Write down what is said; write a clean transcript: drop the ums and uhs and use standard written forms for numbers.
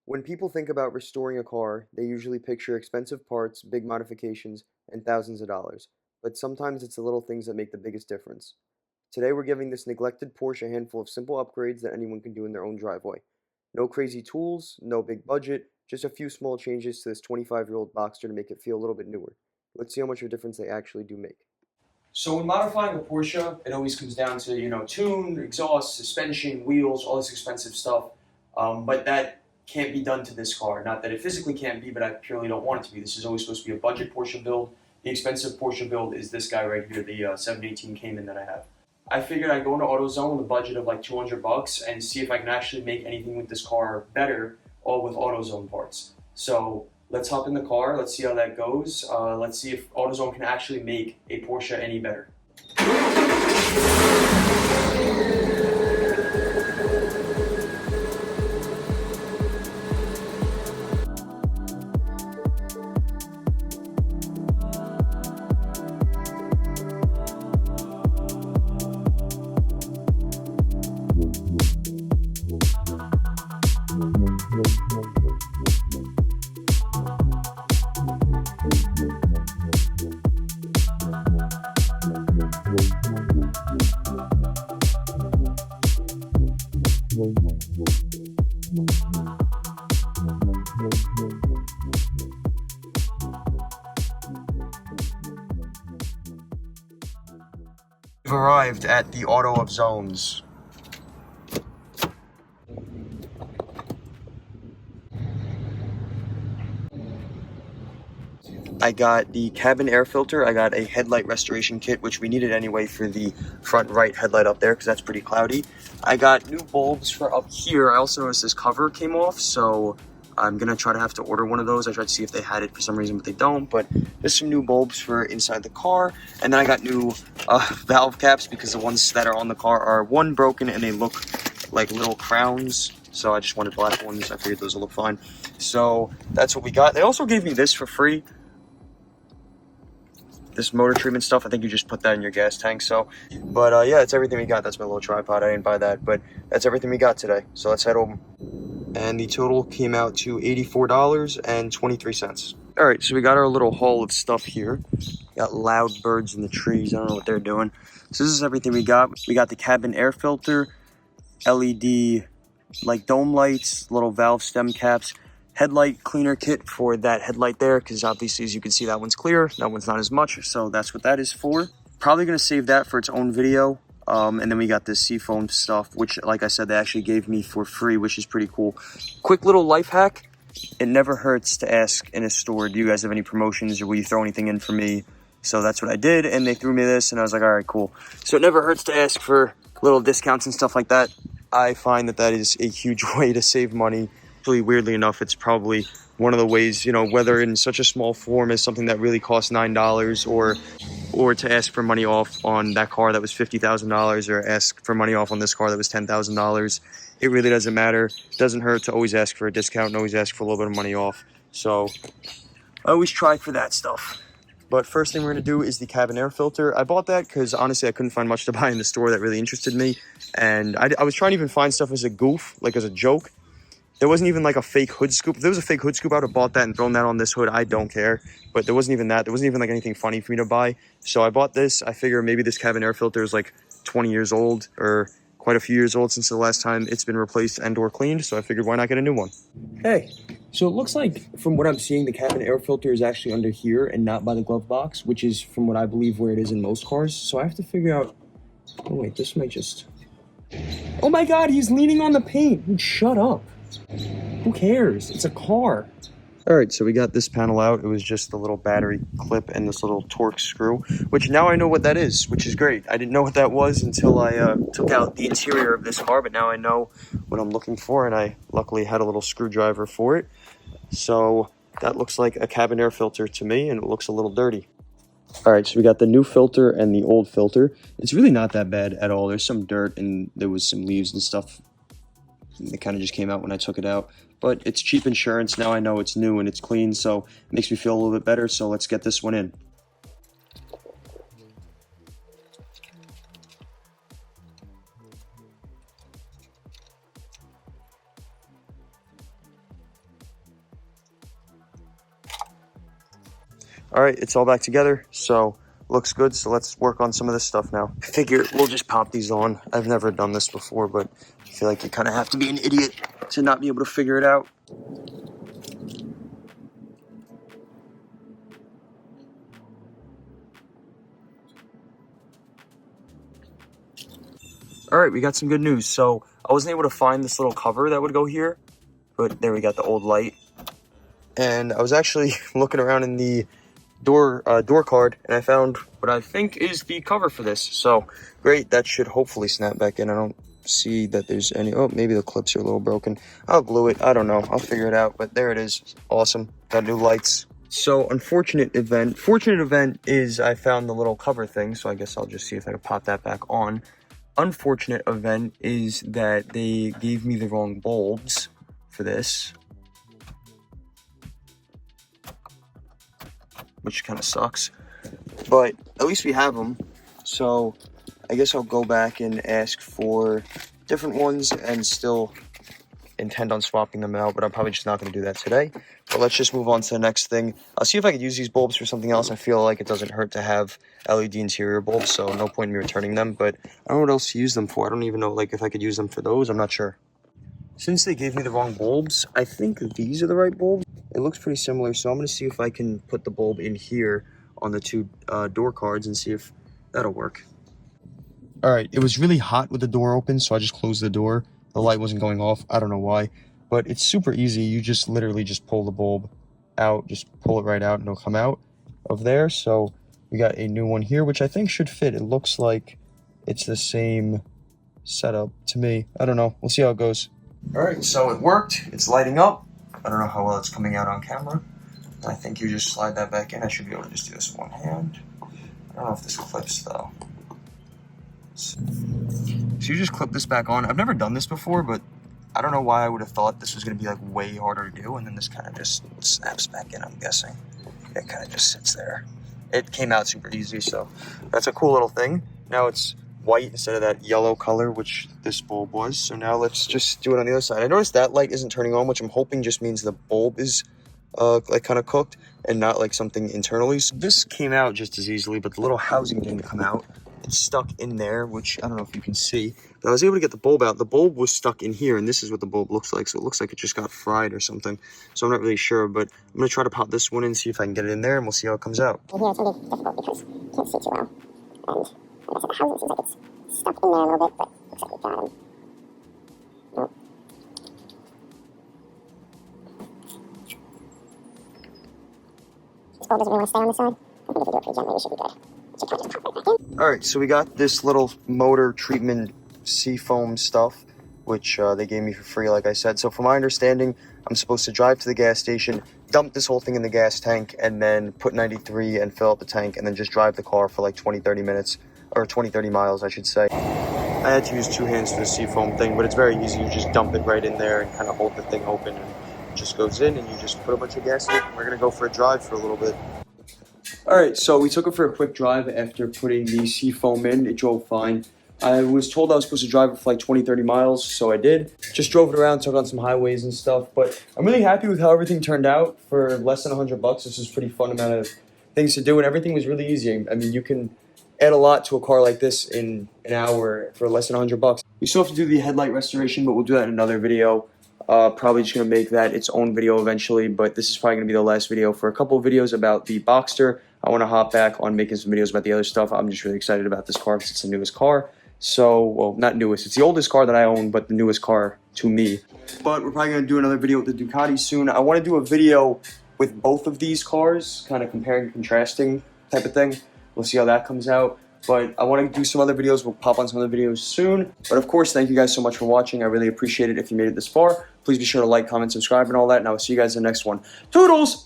When people think about restoring a car, they usually picture expensive parts, big modifications, and thousands of dollars. But sometimes it's the little things that make the biggest difference. Today we're giving this neglected Porsche a handful of simple upgrades that anyone can do in their own driveway. No crazy tools, no big budget, just a few small changes to this 25-year-old Boxster to make it feel a little bit newer. Let's see how much of a difference they actually do make. So when modifying a Porsche, it always comes down to, tune, exhaust, suspension, wheels, all this expensive stuff. But that can't be done to this car. Not that it physically can't be, but I purely don't want it to be. This is always supposed to be a budget Porsche build. The expensive Porsche build is this guy right here, the 718 Cayman that I have. I figured I'd go into AutoZone with a budget of like 200 bucks and see if I can actually make anything with this car better, all with AutoZone parts. So let's hop in the car. Let's see how that goes. Let's see if AutoZone can actually make a Porsche any better. We've arrived at the Auto of Zones. I got the cabin air filter. I got a headlight restoration kit, which we needed anyway for the front right headlight up there because that's pretty cloudy. I got new bulbs for up here. I also noticed this cover came off, so I'm gonna try to have to order one of those. I tried to see if they had it for some reason, but they don't. But there's some new bulbs for inside the car, and then I got new valve caps because the ones that are on the car are one broken and they look like little crowns. So I just wanted black ones. I figured those will look fine. So that's what we got. They also gave me this for free. This motor treatment stuff, I think you just put that in your gas tank. So, but yeah, it's everything we got. That's my little tripod. I didn't buy that, but that's everything we got today. So let's head home. And the total came out to $84.23. All right, so we got our little haul of stuff here. Got loud birds in the trees. I don't know what they're doing. So this is everything we got. We got the cabin air filter, LED like dome lights, little valve stem caps, headlight cleaner kit for that headlight there, because obviously as you can see that one's clear, that one's not as much, so that's what that is for. Probably going to save that for its own video. And then we got this seafoam stuff, which like I said, they actually gave me for free, which is pretty cool. Quick little life hack: it never hurts to ask in a store, do you guys have any promotions, or will you throw anything in for me? So that's what I did, and they threw me this, and I was like, all right, cool. So it never hurts to ask for little discounts and stuff like that. I find that that is a huge way to save money. Actually, weirdly enough, it's probably one of the ways, whether in such a small form as something that really costs $9, or to ask for money off on that car that was $50,000, or ask for money off on this car that was $10,000. It really doesn't matter. It doesn't hurt to always ask for a discount and always ask for a little bit of money off. So I always try for that stuff. But first thing we're going to do is the cabin air filter. I bought that because honestly I couldn't find much to buy in the store that really interested me. And I was trying to even find stuff as a goof, like as a joke. There wasn't even like a fake hood scoop. If there was a fake hood scoop, I would have bought that and thrown that on this hood. I don't care. But there wasn't even that. There wasn't even like anything funny for me to buy. So I bought this. I figure maybe this cabin air filter is like 20 years old, or quite a few years old since the last time it's been replaced and or cleaned. So I figured why not get a new one. Hey, so it looks like from what I'm seeing, the cabin air filter is actually under here and not by the glove box, which is from what I believe where it is in most cars. So I have to figure out, oh wait, this might just, oh my God, he's leaning on the paint. Dude, shut up. Who cares? It's a car. All right, so we got this panel out. It was just the little battery clip and this little Torx screw, which now I know what that is, which is great. I didn't know what that was until I took out the interior of this car, but now I know what I'm looking for, and I luckily had a little screwdriver for it. So that looks like a cabin air filter to me, and it looks a little dirty. All right, so we got the new filter and the old filter. It's really not that bad at all. There's some dirt and there was some leaves and stuff. It kind of just came out when I took it out. But it's cheap insurance. Now I know it's new and it's clean, so it makes me feel a little bit better. So let's get this one in. All right, it's all back together, so looks good. So let's work on some of this stuff now. I figure we'll just pop these on. I've never done this before, but I feel like you kind of have to be an idiot to not be able to figure it out. All right, we got some good news. So I wasn't able to find this little cover that would go here, but there we got the old light. And I was actually looking around in the door card, and I found what I think is the cover for this. So great, that should hopefully snap back in. I don't see that there's any. Oh, maybe the clips are a little broken. I'll glue it. I don't know. I'll figure it out. But there it is. Awesome. Got new lights. So fortunate event is I found the little cover thing. So I guess I'll just see if I can pop that back on. Unfortunate event is that they gave me the wrong bulbs for this, which kind of sucks, but at least we have them. So I guess I'll go back and ask for different ones and still intend on swapping them out, but I'm probably just not going to do that today. But let's just move on to the next thing. I'll see if I could use these bulbs for something else. I feel like it doesn't hurt to have LED interior bulbs, so no point in me returning them, but I don't know what else to use them for. I don't even know like if I could use them for those. I'm not sure. Since they gave me the wrong bulbs, I think these are the right bulbs. It looks pretty similar, so I'm going to see if I can put the bulb in here on the two door cards and see if that'll work. All right, it was really hot with the door open, so I just closed the door. The light wasn't going off. I don't know why, but it's super easy. You just literally just pull the bulb out, just pull it right out, and it'll come out of there. So we got a new one here, which I think should fit. It looks like it's the same setup to me. I don't know. We'll see how it goes. All right, so it worked. It's lighting up. I don't know how well it's coming out on camera. I think you just slide that back in. I should be able to just do this with one hand. I don't know if this clips though. So you just clip this back on. I've never done this before, but I don't know why I would have thought this was going to be like way harder to do. And then this kind of just snaps back in, I'm guessing. It kind of just sits there. It came out super easy, so that's a cool little thing. Now it's white instead of that yellow color, which this bulb was. So now let's just do it on the other side. I noticed that light isn't turning on, which I'm hoping just means the bulb is like kind of cooked and not like something internally. So this came out just as easily, but the little housing didn't come out. It's stuck in there, which I don't know if you can see, but I was able to get the bulb out. The bulb was stuck in here, and this is what the bulb looks like. So it looks like it just got fried or something. So I'm not really sure, but I'm going to try to pop this one in, see if I can get it in there, and we'll see how it comes out. And here it's going to be difficult because you can't see too well. And like I said, the housing seems like it's stuck in there a little bit, but looks like we got him. Nope. This bulb doesn't really want to stay on the side. I think if we do it pretty gently, we should be good. It should probably just pop right back in. All right, so we got this little motor treatment seafoam stuff, which they gave me for free, like I said. So from my understanding, I'm supposed to drive to the gas station, dump this whole thing in the gas tank, and then put 93 and fill up the tank, and then just drive the car for like 20-30 minutes, or 20-30 miles, I should say. I had to use two hands for the seafoam thing, but it's very easy. You just dump it right in there and kind of hold the thing open, and it just goes in, and you just put a bunch of gas in it. We're going to go for a drive for a little bit. All right, so we took it for a quick drive after putting the seafoam in. It drove fine. I was told I was supposed to drive it for like 20-30 miles, so I did. Just drove it around, took on some highways and stuff, but I'm really happy with how everything turned out for less than $100. This was a pretty fun amount of things to do, and everything was really easy. I mean, you can add a lot to a car like this in an hour for less than $100. We still have to do the headlight restoration, but we'll do that in another video. Probably just going to make that its own video eventually, but this is probably going to be the last video for a couple of videos about the Boxster. I want to hop back on making some videos about the other stuff. I'm just really excited about this car because it's the newest car. So, well, not newest. It's the oldest car that I own, but the newest car to me. But we're probably going to do another video with the Ducati soon. I want to do a video with both of these cars, kind of comparing and contrasting type of thing. We'll see how that comes out. But I want to do some other videos. We'll pop on some other videos soon. But of course, thank you guys so much for watching. I really appreciate it if you made it this far. Please be sure to like, comment, subscribe, and all that. And I will see you guys in the next one. Toodles!